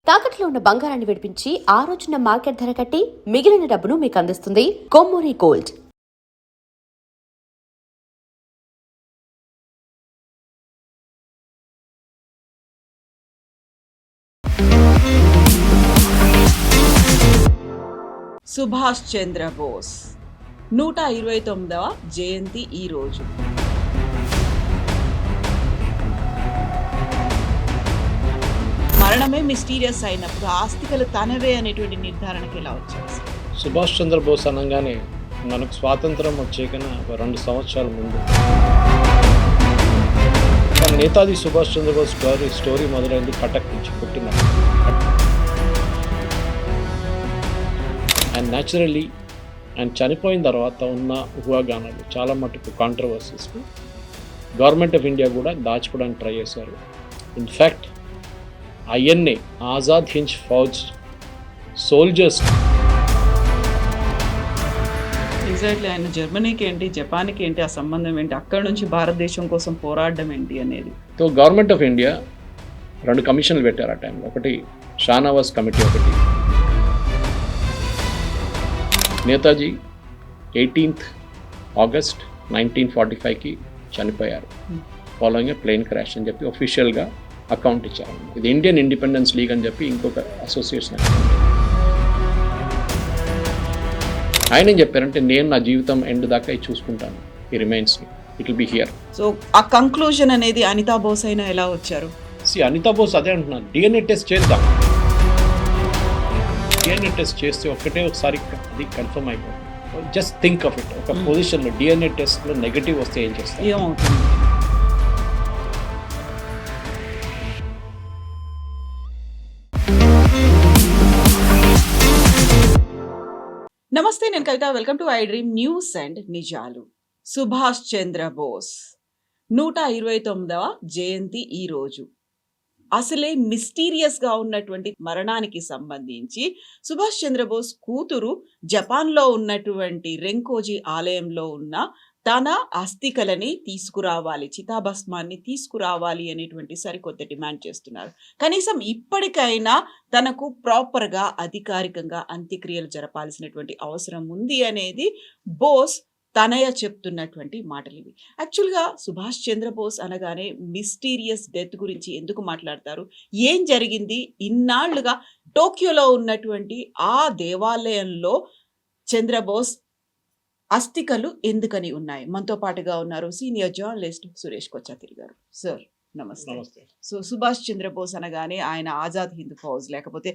తాకట్లో ఉన్న బంగారాన్ని విడిపించి ఆ రోజున మార్కెట్ ధర కట్టి మిగిలిన డబ్బును మీకు అందిస్తుంది కొమ్మూరి గోల్డ్. సుభాష్ చంద్ర బోస్ 129వ జయంతి ఈ రోజు. మరణమే మిస్టీరియస్ అయినప్పుడు ఆస్తికలు తనవే అనేటువంటి నిర్ధారణకి ఎలా వచ్చారు? సుభాష్ చంద్రబోస్ అనగానే మనకు స్వాతంత్రం వచ్చేకన 2 సంవత్సరాల ముందు నేతాజీ సుభాష్ చంద్రబోస్ స్టోరీ మొదలైంది కటక్ నుంచి పుట్టిన. అండ్ న్యాచురల్లీ ఆయన చనిపోయిన తర్వాత ఉన్న ఊహాగానాలు చాలా మటుకు కాంట్రవర్సీస్ గవర్నమెంట్ ఆఫ్ ఇండియా కూడా దాచుకోవడానికి ట్రై చేశారు. In fact INA Azad Hind Fauj soldiers exactly ఆయన జర్మనీకి ఏంటి, జపాన్కి ఏంటి ఆ సంబంధం ఏంటి, అక్కడ నుంచి భారతదేశం కోసం పోరాడడం ఏంటి అనేది. సో గవర్నమెంట్ ఆఫ్ ఇండియా 2 కమిషన్లు పెట్టారు ఆ టైంలో. ఒకటి షానవాజ్ కమిటీ, ఒకటి నేతాజీ 18th August 1945కి చనిపోయారు ఫాలోయింగ్ ఏ ప్లేన్ క్రాష్ అని చెప్పి ఒఫీషియల్గా అకౌంట్ ఇచ్చారు. ఇది ఇండియన్ ఇండిపెండెన్స్ లీగ్ అని చెప్పి ఇంకొక అసోసియేషన్. ఆయన ఏం చెప్పారంటే, నేను నా జీవితం ఎండ్ దాకా చూసుకుంటాను, ఈ రిమైన్స్ని, it will be here. So ఆ కంక్లూజన్ అనేది అనితా బోస్ అయినా ఎలా వచ్చారు? అనితా బోస్ అదే అంటున్నాను, డిఎన్ఏ టెస్ట్ చేద్దాం. డిఎన్ఏ టెస్ట్ చేస్తే ఒకసారి అది కన్ఫర్మ్ అయిపోతుంది. జస్ట్ థింక్ ఆఫ్ ఇట్, ఒక పొజిషన్లో డిఎన్ఏ టెస్ట్లో నెగటివ్ వస్తే ఏం చేస్తారు, ఏమవుతుంది? నమస్తే, నేను Kavitha. Welcome to I dream news and నిజాలు. సుభాష్ చంద్ర బోస్ 129వ జయంతి ఈ రోజు. అసలే మిస్టీరియస్గా ఉన్నటువంటి మరణానికి సంబంధించి సుభాష్ చంద్రబోస్ కూతురు జపాన్లో ఉన్నటువంటి రెంకోజీ ఆలయంలో ఉన్న తన అస్థికలని తీసుకురావాలి, చితాభస్మాన్ని తీసుకురావాలి అనేటువంటి సరికొత్త డిమాండ్ చేస్తున్నారు. కనీసం ఇప్పటికైనా తనకు ప్రాపర్గా అధికారికంగా అంత్యక్రియలు జరపాల్సినటువంటి అవసరం ఉంది అనేది బోస్ తనయ చెప్తున్నటువంటి మాటలు ఇవి. యాక్చువల్గా సుభాష్ చంద్రబోస్ అనగానే మిస్టీరియస్ డెత్ గురించి ఎందుకు మాట్లాడతారు? ఏం జరిగింది? ఇన్నాళ్లుగా టోక్యోలో ఉన్నటువంటి ఆ దేవాలయంలో చంద్రబోస్ అస్థికలు ఎందుకని ఉన్నాయి? మనతో పాటుగా ఉన్నారు సీనియర్ జర్నలిస్ట్ సురేష్ కొచ్చాతిరి గారు. సార్ నమస్తే. సో సుభాష్ చంద్రబోస్ అనగానే ఆయన ఆజాద్ హింద్ ఫౌజ్, లేకపోతే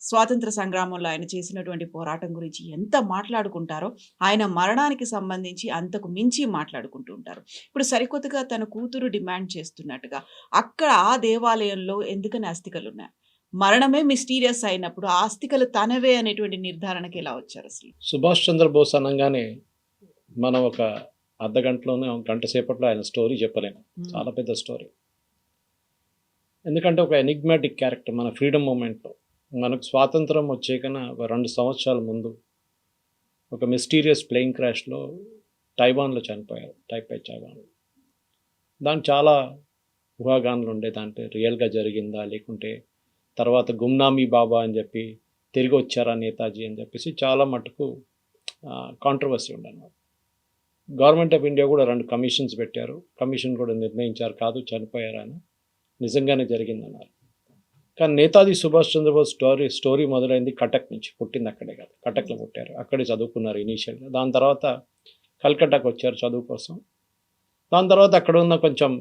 స్వాతంత్ర సంగ్రామంలో ఆయన చేసినటువంటి పోరాటం గురించి ఎంత మాట్లాడుకుంటారో, ఆయన మరణానికి సంబంధించి అంతకు మించి మాట్లాడుకుంటూ ఉంటారు. ఇప్పుడు సరికొత్తగా తన కూతురు డిమాండ్ చేస్తున్నట్టుగా అక్కడ ఆ దేవాలయంలో ఎందుకని అస్థికలు ఉన్నాయి? మరణమే మిస్టీరియస్ అయినప్పుడు ఆస్తికలు తనవే అనేటువంటి నిర్ధారణకి ఎలా వచ్చారు అసలు? సుభాష్ చంద్రబోస్ అనగానే మనం ఒక అర్ధగంటలోనే, గంట సేపట్లో ఆయన స్టోరీ చెప్పలేము. చాలా పెద్ద స్టోరీ. ఎందుకంటే ఒక ఎనిగ్మాటిక్ క్యారెక్టర్. మన ఫ్రీడమ్ మూమెంట్లో మనకు స్వాతంత్రం వచ్చేకన 2 సంవత్సరాల ముందు ఒక మిస్టీరియస్ ప్లేన్ క్రాష్లో తైవాన్లో చనిపోయారు, టైపై తైవాన్లో. దానికి చాలా ఊహాగానాలు ఉండే, దాంట్లో రియల్గా జరిగిందా లేకుంటే తర్వాత గుమ్నామీ బాబా అని చెప్పి తిరిగి వచ్చారా నేతాజీ అని చెప్పేసి చాలా మటుకు కాంట్రవర్సీ ఉండనమాట. గవర్నమెంట్ ఆఫ్ ఇండియా కూడా 2 కమిషన్స్ పెట్టారు. కమిషన్ కూడా నిర్ణయించారు, కాదు చనిపోయారని, నిజంగానే జరిగిందన్నారు. కానీ నేతాజీ సుభాష్ చంద్రబోస్ స్టోరీ మొదలైంది కటక్ నుంచి, పుట్టింది అక్కడే కాదు, కటక్లో పుట్టారు, అక్కడే చదువుకున్నారు ఇనీషియల్గా. దాని తర్వాత కల్కట్టాకు వచ్చారు చదువు కోసం. దాని తర్వాత అక్కడ ఉన్న కొంచెం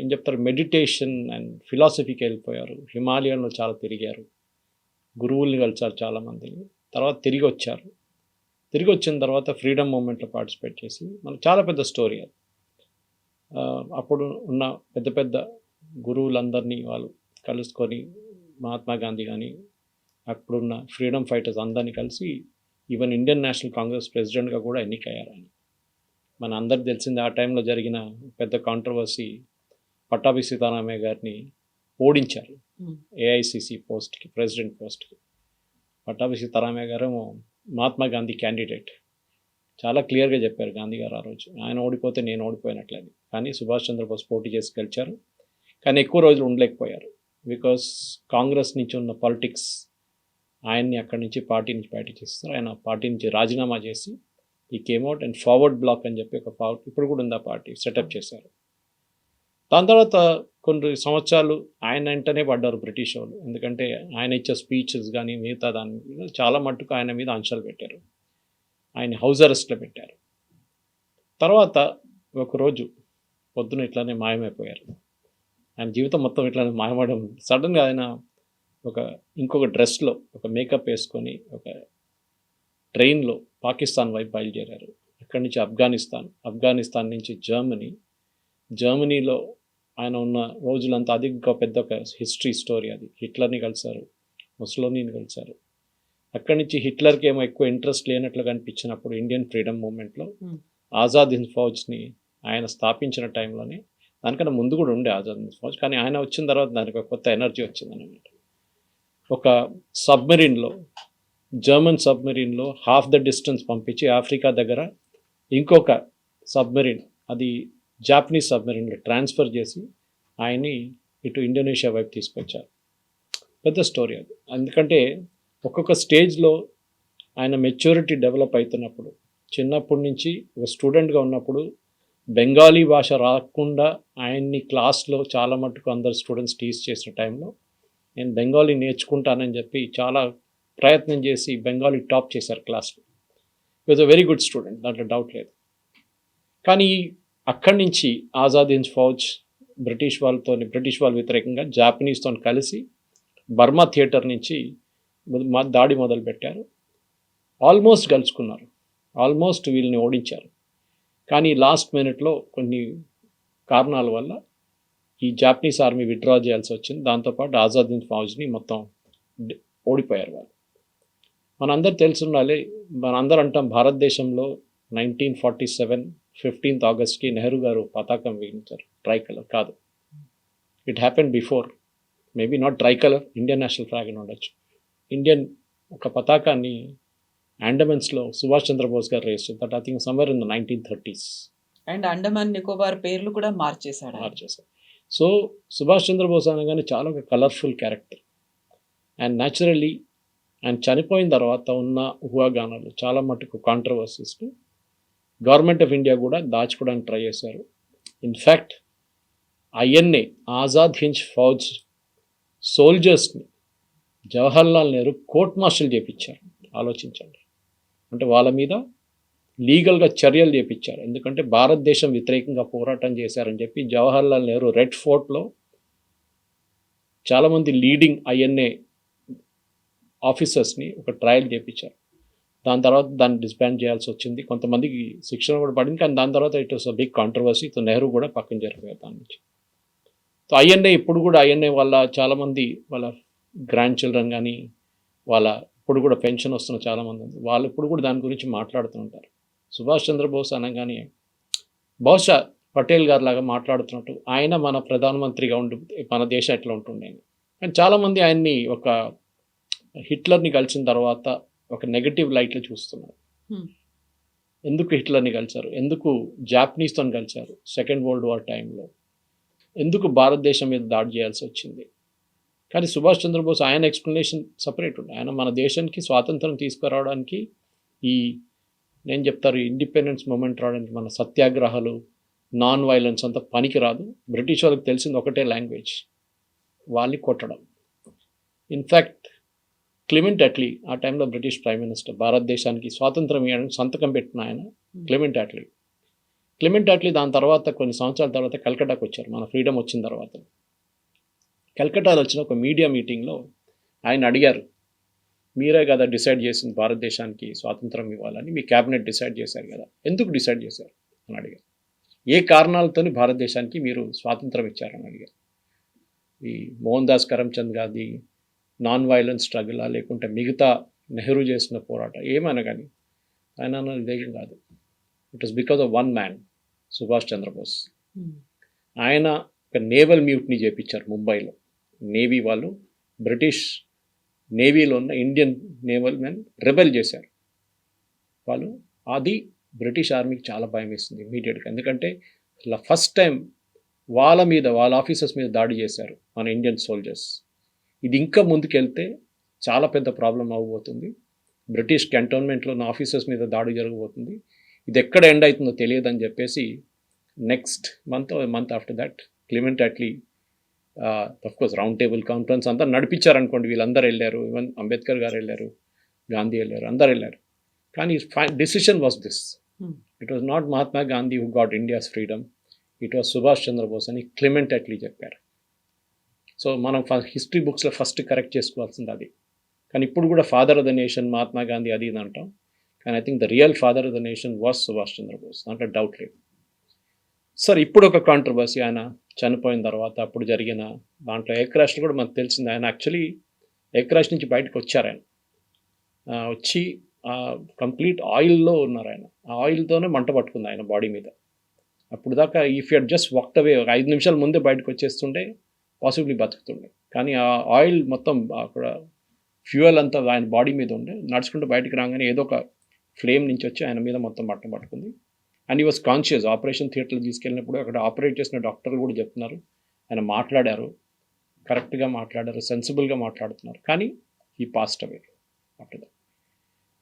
ఏం చెప్తారు, మెడిటేషన్ అండ్ ఫిలాసఫీకి వెళ్ళిపోయారు. హిమాలయంలో చాలా తిరిగారు, గురువుల్ని కలిసారు చాలామందిని. తర్వాత తిరిగి వచ్చారు. తిరిగి వచ్చిన తర్వాత ఫ్రీడమ్ మూమెంట్లో పార్టిసిపేట్ చేసి, మనకు చాలా పెద్ద స్టోరీ అది. అప్పుడు ఉన్న పెద్ద పెద్ద గురువులందరినీ వాళ్ళు కలుసుకొని, మహాత్మా గాంధీ కానీ అప్పుడున్న ఫ్రీడమ్ ఫైటర్స్ అందరినీ కలిసి ఈవెన్ ఇండియన్ నేషనల్ కాంగ్రెస్ ప్రెసిడెంట్గా కూడా ఎన్నికయ్యారు ఆయన. మన అందరికి తెలిసింది, ఆ టైంలో జరిగిన పెద్ద కాంట్రవర్సీ, పట్టాభి సీతారామయ్య గారిని ఓడించారు ఏఐసిసి పోస్ట్కి, ప్రెసిడెంట్ పోస్ట్కి. పట్టాభి సీతారామయ్య గారు మహాత్మా గాంధీ క్యాండిడేట్. చాలా క్లియర్గా చెప్పారు గాంధీ గారు ఆ రోజు, ఆయన ఓడిపోతే నేను ఓడిపోయినట్లని. కానీ సుభాష్ చంద్రబోస్ పోటీ చేసి గెలిచారు. కానీ ఎక్కువ రోజులు ఉండలేకపోయారు. బికాస్ కాంగ్రెస్ నుంచి ఉన్న పాలిటిక్స్ ఆయన్ని అక్కడి నుంచి పార్టీ నుంచి బయట చేస్తారు. ఆయన పార్టీ నుంచి రాజీనామా చేసి ఈ కేమ్అవుట్ అండ్ ఫార్వర్డ్ బ్లాక్ అని చెప్పి ఒక ఇప్పుడు కూడా ఉంది ఆ పార్టీ సెటప్ చేశారు. దాని తర్వాత కొన్ని సంవత్సరాలు ఆయన వెంటనే పడ్డారు బ్రిటిష్ వాళ్ళు. ఎందుకంటే ఆయన ఇచ్చే స్పీచెస్ కానీ మిగతా దాని మీద చాలా మట్టుకు ఆయన మీద ఆంక్షలు పెట్టారు. ఆయన హౌస్ అరెస్ట్లో పెట్టారు. తర్వాత ఒకరోజు పొద్దున ఇట్లానే మాయమైపోయారు. ఆయన జీవితం మొత్తం ఇట్లానే మాయమవడం, సడన్గా ఆయన ఇంకొక డ్రెస్లో ఒక మేకప్ వేసుకొని ఒక ట్రైన్లో పాకిస్తాన్ వైపు బయలుదేరారు. అక్కడి నుంచి ఆఫ్ఘనిస్తాన్ నుంచి జర్మనీలో ఆయన ఉన్న రోజులంతా అది ఇంకా పెద్ద ఒక హిస్టరీ స్టోరీ. అది హిట్లర్ని కలిశారు, ముసలోనీని కలిశారు. అక్కడి నుంచి హిట్లర్కి ఏమో ఎక్కువ ఇంట్రెస్ట్ లేనట్లుగా అనిపించినప్పుడు ఇండియన్ ఫ్రీడమ్ మూమెంట్లో ఆజాద్ హింద్ ఫౌజ్ని ఆయన స్థాపించిన టైంలోనే, దానికన్నా ముందు కూడా ఉండే ఆజాద్ హింద్ ఫౌజ్, కానీ ఆయన వచ్చిన తర్వాత దానికి ఒక కొత్త ఎనర్జీ వచ్చిందన్నమాట. ఒక సబ్మెరీన్లో, జర్మన్ సబ్మెరీన్లో హాఫ్ ద డిస్టెన్స్ పంపించి ఆఫ్రికా దగ్గర ఇంకొక సబ్మెరీన్, అది జాపనీస్ సబ్మెరీన్లో ట్రాన్స్ఫర్ చేసి ఆయన్ని ఇటు ఇండోనేషియా వైపు తీసుకొచ్చారు. పెద్ద స్టోరీ అది. ఎందుకంటే ఒక్కొక్క స్టేజ్లో ఆయన మెచ్యూరిటీ డెవలప్ అవుతున్నప్పుడు, చిన్నప్పటి నుంచి ఒక స్టూడెంట్గా ఉన్నప్పుడు బెంగాలీ భాష రాకుండా ఆయన్ని క్లాస్లో చాలా మట్టుకు అందరు స్టూడెంట్స్ టీచ్ చేసిన టైంలో నేను బెంగాలీ నేర్చుకుంటానని చెప్పి చాలా ప్రయత్నం చేసి బెంగాలీ టాప్ చేశారు క్లాస్లో. Was a very good student, దాంట్లో డౌట్ లేదు. కానీ అక్కడి నుంచి ఆజాద్ హింద్ ఫౌజ్ బ్రిటిష్ వాళ్ళ వ్యతిరేకంగా జాపనీస్తో కలిసి బర్మా థియేటర్ నుంచి దాడి మొదలుపెట్టారు. ఆల్మోస్ట్ గెలుచుకున్నారు, ఆల్మోస్ట్ వీళ్ళని ఓడించారు. కానీ లాస్ట్ మినిట్లో కొన్ని కారణాల వల్ల ఈ జాపనీస్ ఆర్మీ విత్డ్రా చేయాల్సి వచ్చింది. దాంతోపాటు ఆజాద్ హింద్ ఫౌజ్ని మొత్తం ఓడిపోయారు వాళ్ళు. మనందరూ తెలుసుండాలి, మనందరూ అంటాం భారతదేశంలో 1947 15th ఆగస్ట్కి నెహ్రూ గారు పతాకం వేయించారు, ట్రై కలర్ కాదు. It happen before, maybe not tricolour, Indian national flag అని ఉండొచ్చు. ఇండియన్ ఒక పతాకాన్ని అండమాన్స్లో Subhash Chandrabose garu raised that I think somewhere in the 1930s. And Andaman Nicobar పేర్లు కూడా మార్చేశారు. సో సుభాష్ చంద్రబోస్ అనగానే చాలా ఒక కలర్ఫుల్ క్యారెక్టర్. అండ్ న్యాచురల్లీ ఆయన చనిపోయిన తర్వాత ఉన్న ఊహాగానాలు చాలా మటుకు కాంట్రవర్సీస్ని గవర్నమెంట్ ఆఫ్ ఇండియా కూడా దాచుకోవడానికి ట్రై చేశారు. ఇన్ఫ్యాక్ట్ ఐఎన్ఏ ఆజాద్ హింద్ ఫౌజ్ సోల్జర్స్ని జవహర్లాల్ నెహ్రూ కోర్ట్ మార్షల్ చేయించారు. ఆలోచించండి, అంటే వాళ్ళ మీద లీగల్గా చర్యలు చేయించారు. ఎందుకంటే భారతదేశం వ్యతిరేకంగా పోరాటం చేశారని చెప్పి జవహర్లాల్ నెహ్రూ రెడ్ ఫోర్ట్లో చాలామంది లీడింగ్ ఐఎన్ఏ ఆఫీసర్స్ని ఒక ట్రయల్ చేయించారు. దాని తర్వాత దాన్ని డిస్బాండ్ చేయాల్సి వచ్చింది, కొంతమందికి శిక్షణ కూడా పడింది. కానీ దాని తర్వాత it was a big controversy. తో నెహ్రూ కూడా పక్కన జరిపోయారు దాని నుంచి. సో ఐఎన్ఏ ఇప్పుడు కూడా ఐఎన్ఏ వాళ్ళ చాలామంది వాళ్ళ గ్రాండ్ చిల్డ్రన్ కానీ వాళ్ళ ఇప్పుడు కూడా పెన్షన్ వస్తున్న చాలామంది ఉంది, వాళ్ళు ఇప్పుడు కూడా దాని గురించి మాట్లాడుతూ ఉంటారు. సుభాష్ చంద్రబోస్ అనగానే బహుశా పటేల్ గారు లాగా మాట్లాడుతున్నట్టు ఆయన మన ప్రధానమంత్రిగా ఉండి మన దేశం ఎట్లా ఉంటుండే. కానీ చాలామంది ఆయన్ని ఒక హిట్లర్ని కలిసిన తర్వాత ఒక నెగటివ్ లైట్లో చూస్తున్నారు. ఎందుకు హిట్లర్ని కలిశారు, ఎందుకు జాపనీస్తో కలిశారు సెకండ్ వరల్డ్ వార్ టైంలో, ఎందుకు భారతదేశం మీద దాడి చేయాల్సి వచ్చింది. కానీ సుభాష్ చంద్రబోస్ ఆయన ఎక్స్ప్లెనేషన్ సపరేట్ ఉంది. ఆయన మన దేశానికి స్వాతంత్రం తీసుకురావడానికి నేను చెప్తారు ఇండిపెండెన్స్ మూమెంట్ రావడానికి మన సత్యాగ్రహాలు నాన్ వైలెన్స్ అంతా పనికి రాదు. బ్రిటిష్ వాళ్ళకి తెలిసింది ఒకటే లాంగ్వేజ్, వాళ్ళని కొట్టడం. ఇన్ఫ్యాక్ట్ క్లెమెంట్ అట్లీ ఆ టైంలో బ్రిటిష్ ప్రైమ్ మినిస్టర్, భారతదేశానికి స్వాతంత్రం ఇవ్వడానికి సంతకం పెట్టిన ఆయన క్లెమెంట్ అట్లీ దాని తర్వాత కొన్ని సంవత్సరాల తర్వాత కల్కటాకు వచ్చారు మన ఫ్రీడమ్ వచ్చిన తర్వాత. కల్కటాలో వచ్చిన ఒక మీడియా మీటింగ్లో ఆయన అడిగారు, మీరే కదా డిసైడ్ చేసింది భారతదేశానికి స్వాతంత్రం ఇవ్వాలని, మీ క్యాబినెట్ డిసైడ్ చేశారు కదా, ఎందుకు డిసైడ్ చేశారు అని అడిగారు. ఏ కారణాలతో భారతదేశానికి మీరు స్వాతంత్రం ఇచ్చారని అడిగారు. ఈ మోహన్ దాస్ కరమ్చంద్ గారి నాన్ వైలెన్స్ స్ట్రగులా, లేకుంటే మిగతా నెహ్రూ చేసిన పోరాటం ఏమైనా కానీ ఆయన అన్నది వేగం కాదు. It was because of one man, Subhash Chandrabose. ఆయన ఒక నేవల్ మ్యూట్ని చేయించారు ముంబైలో. నేవీ వాళ్ళు బ్రిటిష్ నేవీలో ఉన్న ఇండియన్ నేవల్ మెన్ రెబెల్ చేశారు వాళ్ళు. అది బ్రిటిష్ ఆర్మీకి చాలా భయం వేస్తుంది ఇమీడియట్గా. ఎందుకంటే ఫస్ట్ టైం వాళ్ళ ఆఫీసర్స్ మీద దాడి చేశారు మన ఇండియన్ సోల్జర్స్. ఇది ఇంకా ముందుకెళ్తే చాలా పెద్ద ప్రాబ్లం అవ్వబోతుంది. బ్రిటిష్ కంటోన్మెంట్లో ఉన్న ఆఫీసర్స్ మీద దాడి జరగబోతుంది. ఇది ఎక్కడ ఎండ్ అవుతుందో తెలియదని చెప్పేసి next month after that క్లిమెంట్ Atlee course round table conference అంతా నడిపించారనుకోండి. వీళ్ళందరూ వెళ్ళారు, ఈవెన్ అంబేద్కర్ గారు వెళ్ళారు, గాంధీ వెళ్ళారు, అందరు వెళ్ళారు. కానీ decision was this. It was not Mahatma Gandhi who got India's freedom, it was Subhash Chandrabose అని క్లిమెంట్ అట్లీ చెప్పారు. సో మనం హిస్టరీ బుక్స్లో ఫస్ట్ కరెక్ట్ చేసుకోవాల్సింది అది. కానీ ఇప్పుడు కూడా father of the nation Mahatma Gandhi అది ఇది అంటాం. కానీ I think the real father of the nation was Subhash Chandrabose, దాంట్లో డౌట్ లేదు. సార్ ఇప్పుడు ఒక కాంట్రవర్సీ, ఆయన చనిపోయిన తర్వాత అప్పుడు జరిగిన దాంట్లో ఎయిర్ క్రాష్ కూడా మనకు తెలిసింది. ఆయన యాక్చువల్లీ ఎయిర్ క్రాష్ నుంచి బయటకు వచ్చారు. ఆయన వచ్చి కంప్లీట్ ఆయిల్లో ఉన్నారు. ఆయన ఆ ఆయిల్తోనే మంట పట్టుకుంది ఆయన బాడీ మీద. అప్పుడు దాకా if you just walked away, ఒక 5 నిమిషాల ముందే బయటకు వచ్చేస్తుండే పాసిబ్లీ బతుకుతుండే. కానీ ఆ ఆయిల్ మొత్తం అక్కడ ఫ్యూయల్ అంతా ఆయన బాడీ మీద ఉండే. నడుచుకుంటూ బయటకు రాగానే ఏదో ఒక ఫ్లేమ్ నుంచి వచ్చి ఆయన మీద మొత్తం మంట పట్టుకుంది. అండ్ ఈ వాజ్ కాన్షియస్. ఆపరేషన్ థియేటర్లో తీసుకెళ్ళినప్పుడు అక్కడ ఆపరేట్ చేసిన డాక్టర్లు కూడా చెప్తున్నారు ఆయన మాట్లాడారు, కరెక్ట్గా మాట్లాడారు, సెన్సిబుల్గా మాట్లాడుతున్నారు. కానీ ఈ పాస్ట్ అవే ఆఫ్టర్ దట్.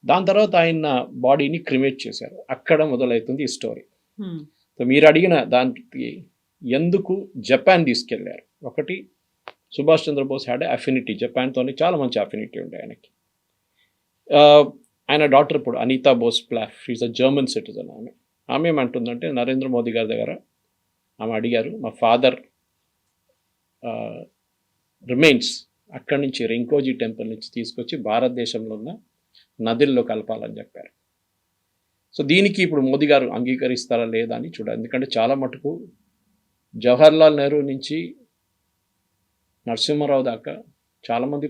దాని తర్వాత ఆయన బాడీని క్రిమేట్ చేశారు. అక్కడ మొదలవుతుంది ఈ స్టోరీ. సో మీరు అడిగిన దానికి ఎందుకు జపాన్ తీసుకెళ్లారు, ఒకటి సుభాష్ చంద్రబోస్ హ్యాడ్ అఫినిటీ, జపాన్తోని చాలా మంచి అఫినిటీ ఉండే ఆయనకి. ఆయన డాటర్ ఇప్పుడు అనితా బోస్ ప్లాఫ్, షీఈస్ అ జర్మన్ సిటిజన్. ఆమె ఏమంటుందంటే నరేంద్ర మోదీ గారి దగ్గర ఆమె అడిగారు, మా ఫాదర్ రిమైన్స్ అక్కడి నుంచి రింకోజీ టెంపుల్ నుంచి తీసుకొచ్చి భారతదేశంలో ఉన్న నదుల్లో కలపాలని చెప్పారు. సో దీనికి ఇప్పుడు మోదీ గారు అంగీకరిస్తారా లేదా అని చూడాలి. ఎందుకంటే చాలా మటుకు జవహర్లాల్ నెహ్రూ నుంచి నరసింహారావు దాకా చాలామంది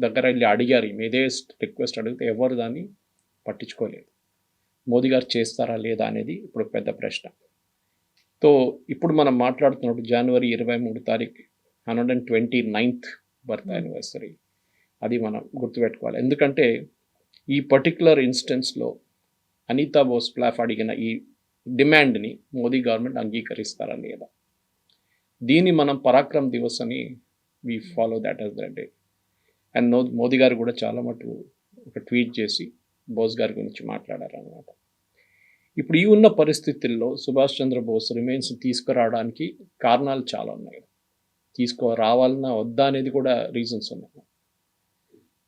దగ్గర వెళ్ళి అడిగారు, ఇదే రిక్వెస్ట్ అడిగితే ఎవరు దాన్ని పట్టించుకోలేదు. మోదీ గారు చేస్తారా లేదా అనేది ఇప్పుడు పెద్ద ప్రశ్న. సో ఇప్పుడు మనం మాట్లాడుతున్నప్పుడు జనవరి 23 తారీఖు 129th బర్త్ యానివర్సరీ, అది మనం గుర్తుపెట్టుకోవాలి. ఎందుకంటే ఈ పర్టికులర్ ఇన్స్టెన్స్లో అనితా బోస్ ప్లాఫ్ అడిగిన ఈ డిమాండ్ని మోదీ గవర్నమెంట్ అంగీకరిస్తారా లేదా, దీన్ని మనం పరాక్రమ్ దివస్ అని we follow that as the day. And Modi గారు కూడా చాలా మటుకు ఒక ట్వీట్ చేసి బోస్ గారి గురించి మాట్లాడారు అన్నమాట. ఇప్పుడు ఈ ఉన్న పరిస్థితుల్లో సుభాష్ చంద్రబోస్ రిమైన్స్ తీసుకురావడానికి కారణాలు చాలా ఉన్నాయి. తీసుకురావాలన్నా వద్దా అనేది కూడా రీజన్స్ ఉన్నాయి.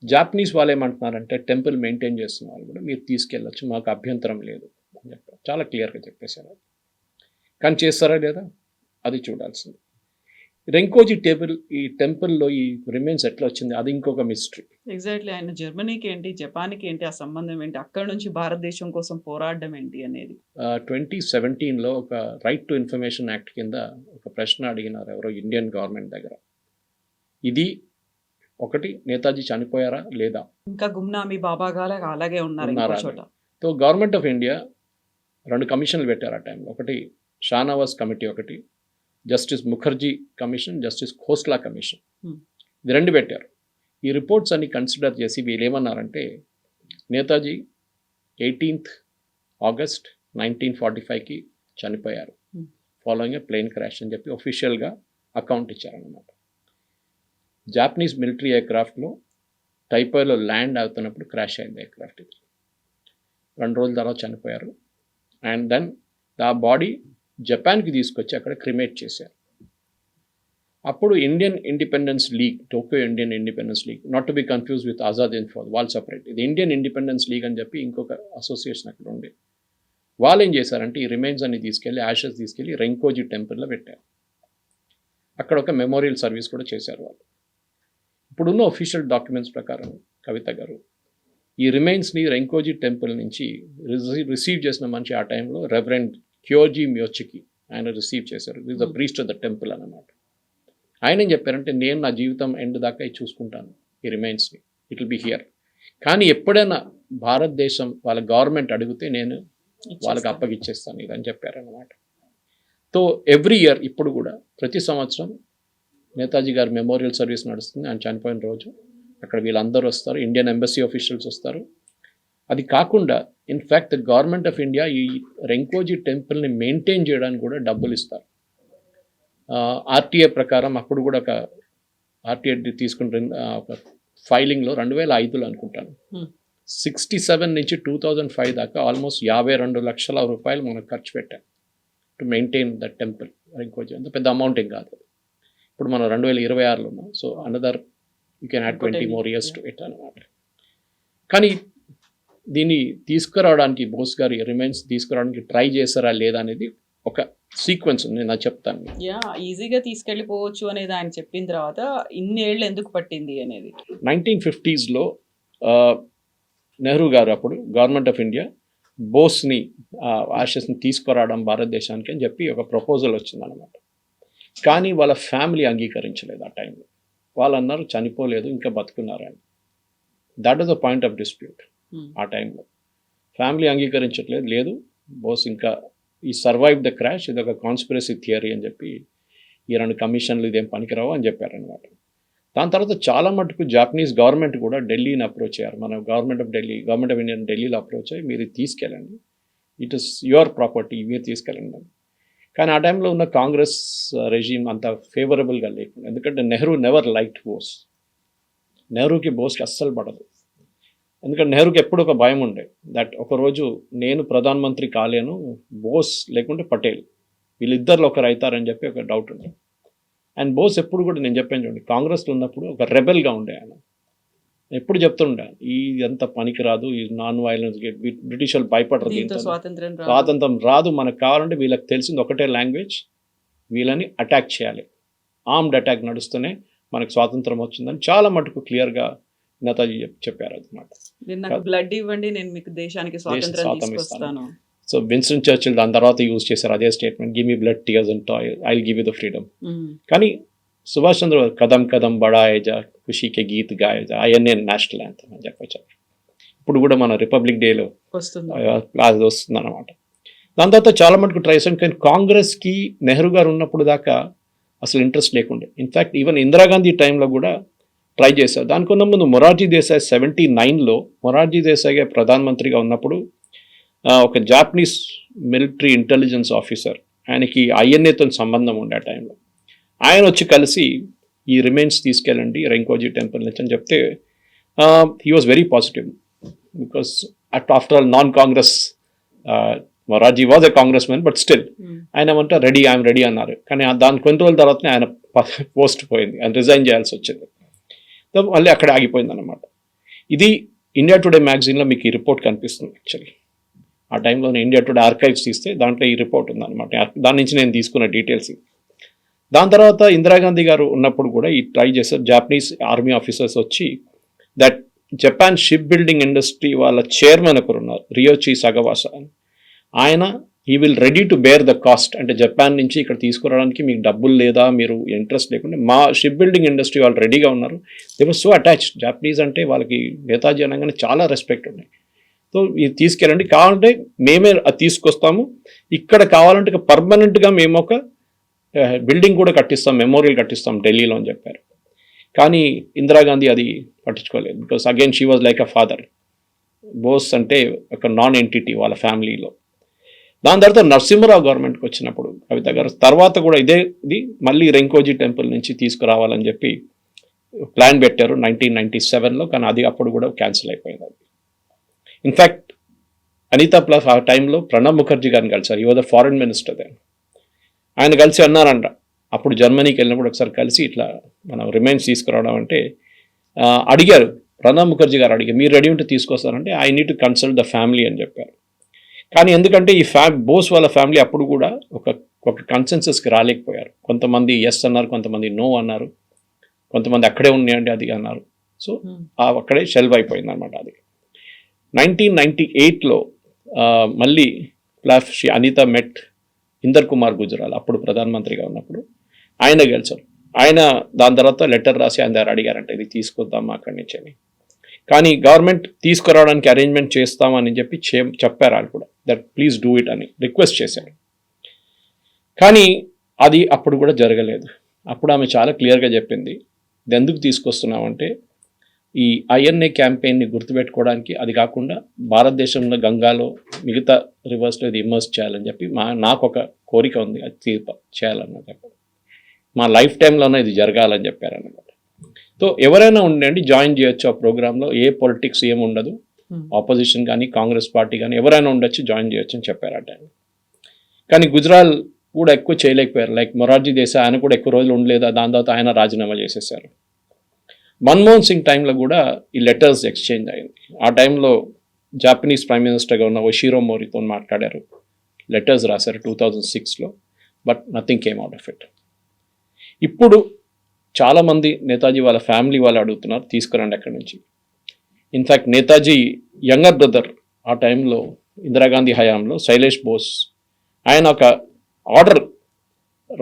జాపనీస్ వాళ్ళు ఏమంటున్నారంటే టెంపుల్ మెయింటైన్ చేస్తున్న వాళ్ళు కూడా మీరు తీసుకెళ్ళచ్చు, మాకు అభ్యంతరం లేదు అని చెప్పారు. చాలా క్లియర్గా చెప్పేశారు. కానీ చేస్తారా లేదా అది చూడాల్సింది. రెంకోజీ ఈ టెంపుల్లో ఈ రిమైన్స్ ఎట్లా వచ్చింది అది ఇంకొక మిస్టరీ. ఎగ్జాక్ట్లీ. ఆయన జర్మనీకి ఏంటి, జపాన్కి ఏంటి ఆ సంబంధం ఏంటి, అక్కడ నుంచి భారతదేశం కోసం పోరాడడం ఏంటి అనేది 2017లో ఒక రైట్ టు ఇన్ఫర్మేషన్ యాక్ట్ కింద ఒక ప్రశ్న అడిగినారు ఎవరో ఇండియన్ గవర్నమెంట్ దగ్గర. ఇది ఒకటి, నేతాజీ చనిపోయారా లేదా, ఇంకా గుమ్నామీ బాబా గారు అలాగే ఉన్నారు ఇంకో చోట. సో గవర్నమెంట్ ఆఫ్ ఇండియా 2 కమిషన్లు పెట్టారు ఆ టైంలో. ఒకటి షానవాజ్ కమిటీ, ఒకటి justice Mukherjee commission, justice Khosla commission. ఇది 2 పెట్టారు. ఈ రిపోర్ట్స్ అన్ని కన్సిడర్ చేసి వీళ్ళు ఏమన్నారంటే నేతాజీ 18th August 1945కి చనిపోయారు ఫాలోయింగ్ ఏ ప్లేన్ క్రాష్ అని చెప్పి ఒఫీషియల్గా అకౌంట్ ఇచ్చారన్నమాట. జాపనీస్ మిలిటరీ ఎయిర్క్రాఫ్ట్లో టైపైలో ల్యాండ్ అవుతున్నప్పుడు క్రాష్ అయింది ఎయిర్క్రాఫ్ట్. 2 రోజుల తర్వాత చనిపోయారు. అండ్ దెన్ ఆ బాడీ జపాన్కి తీసుకొచ్చి అక్కడ క్రిమేట్ చేశారు. అప్పుడు Indian independence league, Tokyo Indian independence league, not to be confuse with Azad Hind Fauj, వాళ్ళు సపరేట్. ఇది ఇండియన్ ఇండిపెండెన్స్ లీగ్ అని చెప్పి ఇంకొక అసోసియేషన్ అక్కడ ఉండే. వాళ్ళు ఏం చేశారంటే ఈ రిమైన్స్ అన్ని తీసుకెళ్ళి యాషెస్ తీసుకెళ్ళి రెంకోజీ టెంపుల్లో పెట్టారు. అక్కడ ఒక మెమోరియల్ సర్వీస్ కూడా చేశారు వాళ్ళు. ఇప్పుడున్న ఒఫీషియల్ డాక్యుమెంట్స్ ప్రకారం కవిత గారు ఈ రిమైన్స్ని రెంకోజీ టెంపుల్ నుంచి రిసీవ్ చేసిన మనిషి ఆ టైంలో రెవరెండ్ క్యోజీ మ్యోచికి ఆయన రిసీవ్ చేశారు. This the priest of the temple అన్నమాట. ఆయన ఏం చెప్పారంటే నేను నా జీవితం ఎండ్ దాకా చూసుకుంటాను ఈ రిమైన్స్ని, ఇట్ విల్ బి హియర్. కానీ ఎప్పుడైనా భారతదేశం వాళ్ళ గవర్నమెంట్ అడిగితే నేను వాళ్ళకి అప్పగిచ్చేస్తాను ఇది అని చెప్పారన్నమాట. సో ఎవ్రీ ఇయర్ ఇప్పుడు కూడా ప్రతి సంవత్సరం నేతాజీ గారి మెమోరియల్ సర్వీస్ నడుస్తుంది. ఆయన చనిపోయిన రోజు అక్కడ వీళ్ళందరూ వస్తారు, ఇండియన్ ఎంబసీ ఆఫీషియల్స్ వస్తారు. అది కాకుండా in fact the government of India ఈ రెంకోజీ టెంపుల్ని మెయింటైన్ చేయడానికి కూడా డబ్బులు ఇస్తారు. ఆర్టీఏ ప్రకారం అప్పుడు కూడా ఒక ఆర్టీఏ తీసుకుంటున్న ఒక ఫైలింగ్లో 2005లో అనుకుంటాను, 67 నుంచి 2005 దాకా ఆల్మోస్ట్ 52 లక్షల రూపాయలు మనం ఖర్చు పెట్టాం టు మెయింటైన్ ద టెంపుల్. ఇంకొంచెం అంత పెద్ద అమౌంట్ ఏం కాదు. ఇప్పుడు మనం 2026లో ఉన్నాం. So another you can add 20 more years to it అనమాట. కానీ దీన్ని తీసుకురావడానికి బోస్ గారు రిమైన్స్ తీసుకురావడానికి ట్రై చేస్తారా లేదా అనేది ఒక సీక్వెన్స్ ఉంది, నేను చెప్తాను. ఈజీగా తీసుకెళ్ళిపోవచ్చు అనేది ఆయన చెప్పిన తర్వాత ఇన్నేళ్ళు ఎందుకు పట్టింది అనేది 1950s నెహ్రూ గారు అప్పుడు గవర్నమెంట్ ఆఫ్ ఇండియా బోస్ని ఆషెస్ని తీసుకురావడం భారతదేశానికి అని చెప్పి ఒక ప్రపోజల్ వచ్చిందనమాట. కానీ వాళ్ళ ఫ్యామిలీ అంగీకరించలేదు ఆ టైంలో. వాళ్ళు అన్నారు చనిపోలేదు, ఇంకా బతుకున్నారని. That is the point of dispute. ఆ టైంలో ఫ్యామిలీ అంగీకరించట్లేదు, లేదు బోస్ ఇంకా ఈ సర్వైవ్ ద క్రాష్, ఇది ఒక కాన్స్పిరసీ థియరీ అని చెప్పి ఈ 2 కమిషన్లు ఇదేం పనికిరావు అని చెప్పారనమాట. దాని తర్వాత చాలా మటుకు జాపనీస్ గవర్నమెంట్ కూడా ఢిల్లీని అప్రోచ్ అయ్యారు. మన గవర్నమెంట్ ఆఫ్ ఇండియా ఢిల్లీలో అప్రోచ్ అయ్యి మీరు తీసుకెళ్ళండి, ఇట్ ఇస్ యువర్ ప్రాపర్టీ, మీరు తీసుకెళ్ళండి. కానీ ఆ టైంలో ఉన్న కాంగ్రెస్ రెజీమ్ అంత ఫేవరబుల్గా లేకుండా, ఎందుకంటే నెహ్రూ నెవర్ లైక్డ్ బోస్. నెహ్రూకి బోస్కి అస్సలు పడదు. ఎందుకంటే నెహ్రూకి ఎప్పుడు ఒక భయం ఉండే, దట్ ఒకరోజు నేను ప్రధానమంత్రి కాలేను, బోస్ లేకుంటే పటేల్ వీళ్ళిద్దరిలో ఒకరు అవుతారని చెప్పి ఒక డౌట్ ఉండే. అండ్ బోస్ ఎప్పుడు కూడా నేను చెప్పాను చూడండి, కాంగ్రెస్లో ఉన్నప్పుడు ఒక రెబెల్గా ఉండే ఆయన. ఎప్పుడు చెప్తుండే ఇదంతా పనికిరాదు, ఈ నాన్ వైలెన్స్, బ్రిటిష్ వాళ్ళు భయపడరు, స్వాతంత్రం రాదు, మనకు కావాలంటే వీళ్ళకి తెలిసింది ఒకటే లాంగ్వేజ్, వీళ్ళని అటాక్ చేయాలి, ఆర్మ్డ్ అటాక్ నడుస్తూనే మనకు స్వాతంత్రం వచ్చిందని చాలా మటుకు క్లియర్గా నేతాజీ చెప్పారు అనమాట. బ్లడ్ ఇవ్వండి, నేను మీకు దేశానికి స్వాతంత్రం తీసుకొస్తాను. సో విన్స్టన్ చర్చిల్ దాని తర్వాత యూజ్ చేశారు అదే statement, give me blood tears and toy, I will give you the freedom. కానీ సుభాష్ చంద్ర కదం కదం బడాయేజా ఖుషీకే గీత్ గాయేజా అవన్నీ నేషనల్ యాంథమ్ అని చెప్పచ్చు. ఇప్పుడు కూడా మన రిపబ్లిక్ డేలో అది వస్తుంది అనమాట. దాని తర్వాత చాలా మటుకు ట్రై చేశాను, కానీ కాంగ్రెస్కి నెహ్రూ గారు ఉన్నప్పుడు దాకా అసలు ఇంట్రెస్ట్ లేకుండే. ఇన్ఫ్యాక్ట్ ఈవెన్ ఇందిరాగాంధీ టైంలో కూడా ట్రై చేశారు. దానికన్నా ముందు మొరార్జీ దేశాయ్ 79లో మొరార్జీ దేశాయ్ గారు ప్రధానమంత్రిగా ఉన్నప్పుడు ఒక జాపనీస్ మిలిటరీ ఇంటెలిజెన్స్ ఆఫీసర్, ఆయనకి ఐఎన్ఏతో సంబంధం ఉండే ఆ టైంలో, ఆయన వచ్చి కలిసి ఈ రిమైన్స్ తీసుకెళ్ళండి రెంకోజీ టెంపుల్ నుంచి అని చెప్తే he was very positive. Because after all non Congress, Morarji was a Congress man, but still ఆయన ఏమంటే రెడీ, ఐఎమ్ రెడీ అన్నారు. కానీ దాని కొన్ని రోజుల తర్వాతనే ఆయన పోస్ట్ పోయింది, ఆయన రిజైన్ చేయాల్సి వచ్చింది. మళ్ళీ అక్కడ ఆగిపోయింది అనమాట. ఇది ఇండియా టుడే మ్యాగజైన్లో మీకు ఈ రిపోర్ట్ కనిపిస్తుంది. యాక్చువల్లీ ఆ టైంలో నేను ఇండియా టుడే ఆర్కైవ్స్ తీస్తే దాంట్లో ఈ రిపోర్ట్ ఉందన్నమాట. దాని నుంచి నేను తీసుకున్న డీటెయిల్స్. దాని తర్వాత ఇందిరాగాంధీ గారు ఉన్నప్పుడు కూడా ఈ ట్రై చేశారు. జాపనీస్ ఆర్మీ ఆఫీసర్స్ వచ్చి that Japan ship building industry వాళ్ళ చైర్మన్ ఒకరు ఉన్నారు, రియోచి సగవాసా అని. ఆయన ఈ will ready to bear the cost, అంటే జపాన్ నుంచి ఇక్కడ తీసుకురావడానికి మీకు డబ్బులు లేదా, మీరు ఇంట్రెస్ట్ లేకుండా మా షిప్ బిల్డింగ్ ఇండస్ట్రీ వాళ్ళు రెడీగా ఉన్నారు. They were so attached. Japanese అంటే వాళ్ళకి నేతాజీ అనగానే చాలా రెస్పెక్ట్ ఉన్నాయి. సో ఇది తీసుకెళ్ళండి, కావాలంటే మేమే అది తీసుకొస్తాము, ఇక్కడ కావాలంటే పర్మనెంట్గా మేము ఒక బిల్డింగ్ కూడా కట్టిస్తాం, మెమోరియల్ కట్టిస్తాం ఢిల్లీలో అని చెప్పారు. కానీ ఇందిరాగాంధీ అది పట్టించుకోలేదు. Because again she was like a father. Bose అంటే ఒక నాన్ ఎంటిటీ వాళ్ళ ఫ్యామిలీలో. దాని తర్వాత నరసింహరావు గవర్నమెంట్కి వచ్చినప్పుడు కవిత గారు తర్వాత కూడా ఇది మళ్ళీ రెంకోజీ టెంపుల్ నుంచి తీసుకురావాలని చెప్పి ప్లాన్ పెట్టారు 1997లో. కానీ అది అప్పుడు కూడా క్యాన్సిల్ అయిపోయింది. అది ఇన్ఫ్యాక్ట్ అనితా ప్లస్ ఆ టైంలో ప్రణబ్ ముఖర్జీ గారిని కలిసారు. ఈ was the foreign minister then. ఆయన కలిసి అన్నారంట, అప్పుడు జర్మనీకి వెళ్ళినప్పుడు ఒకసారి కలిసి ఇట్లా మనం రిమైన్స్ తీసుకురావడం అంటే అడిగారు. ప్రణబ్ ముఖర్జీ గారు అడిగారు, మీరు రెడీ ఉంటే తీసుకొస్తారంటే I need to consult the family అని చెప్పారు. కానీ ఎందుకంటే ఈ బోస్ వాళ్ళ ఫ్యామిలీ అప్పుడు కూడా ఒక కన్సెన్సస్కి రాలేకపోయారు. కొంతమంది ఎస్ అన్నారు, కొంతమంది నో అన్నారు, కొంతమంది అక్కడే ఉన్నాయండి అది అన్నారు. సో అక్కడే షెల్వ్ అయిపోయింది అనమాట. అది 1998లో మళ్ళీ అనిత మెట్ ఇందర్ కుమార్ గుజరాల్, అప్పుడు ప్రధానమంత్రిగా ఉన్నప్పుడు ఆయన గెలిచారు. ఆయన దాని తర్వాత లెటర్ రాసి ఆయన దగ్గర అడిగారంట, ఇది తీసుకొద్దామా అక్కడి నుంచి అని. కానీ గవర్నమెంట్ తీసుకురావడానికి అరేంజ్మెంట్ చేస్తామని చెప్పి చెప్పారు. వాళ్ళు కూడా దట్ ప్లీజ్ డూ ఇట్ అని రిక్వెస్ట్ చేశారు. కానీ అది అప్పుడు కూడా జరగలేదు. అప్పుడు ఆమె చాలా క్లియర్గా చెప్పింది, ఇది ఎందుకు తీసుకొస్తున్నామంటే ఈ ఐఎన్ఏ క్యాంపెయిన్ని గుర్తుపెట్టుకోవడానికి, అది కాకుండా భారతదేశంలో గంగాలో మిగతా రివర్స్లో ఇది ఇమర్స్ చేయాలని చెప్పి నాకు ఒక కోరిక ఉంది, అది చేయాలన్నది. మా లైఫ్ టైంలోనే ఇది జరగాలని చెప్పారనమాట. సో ఎవరైనా ఉండండి జాయిన్ చేయొచ్చు ఆ ప్రోగ్రాంలో, ఏ పొలిటిక్స్ ఏమి ఉండదు, ఆపోజిషన్ కానీ కాంగ్రెస్ పార్టీ కానీ ఎవరైనా ఉండొచ్చు, జాయిన్ చేయొచ్చు అని చెప్పారు ఆ టైం. కానీ గుజరాల్ కూడా ఎక్కువ చేయలేకపోయారు. లైక్ మొరార్జీ దేశాయ్ ఆయన కూడా ఎక్కువ రోజులు ఉండలేదు, దాని తర్వాత ఆయన రాజీనామా చేసేసారు. మన్మోహన్ సింగ్ టైంలో కూడా ఈ లెటర్స్ ఎక్స్చేంజ్ అయింది. ఆ టైంలో జాపనీస్ ప్రైమ్ మినిస్టర్గా ఉన్న ఒషిరో మోరితో మాట్లాడారు, లెటర్స్ రాశారు 2006లో, but nothing came out of it. ఇప్పుడు చాలామంది నేతాజీ వాళ్ళ ఫ్యామిలీ వాళ్ళు అడుగుతున్నారు తీసుకురండి అక్కడి నుంచి. ఇన్ఫ్యాక్ట్ నేతాజీ యంగర్ బ్రదర్ ఆ టైంలో ఇందిరాగాంధీ హయాంలో శైలేష్ బోస్ ఆయన ఒక ఆర్డర్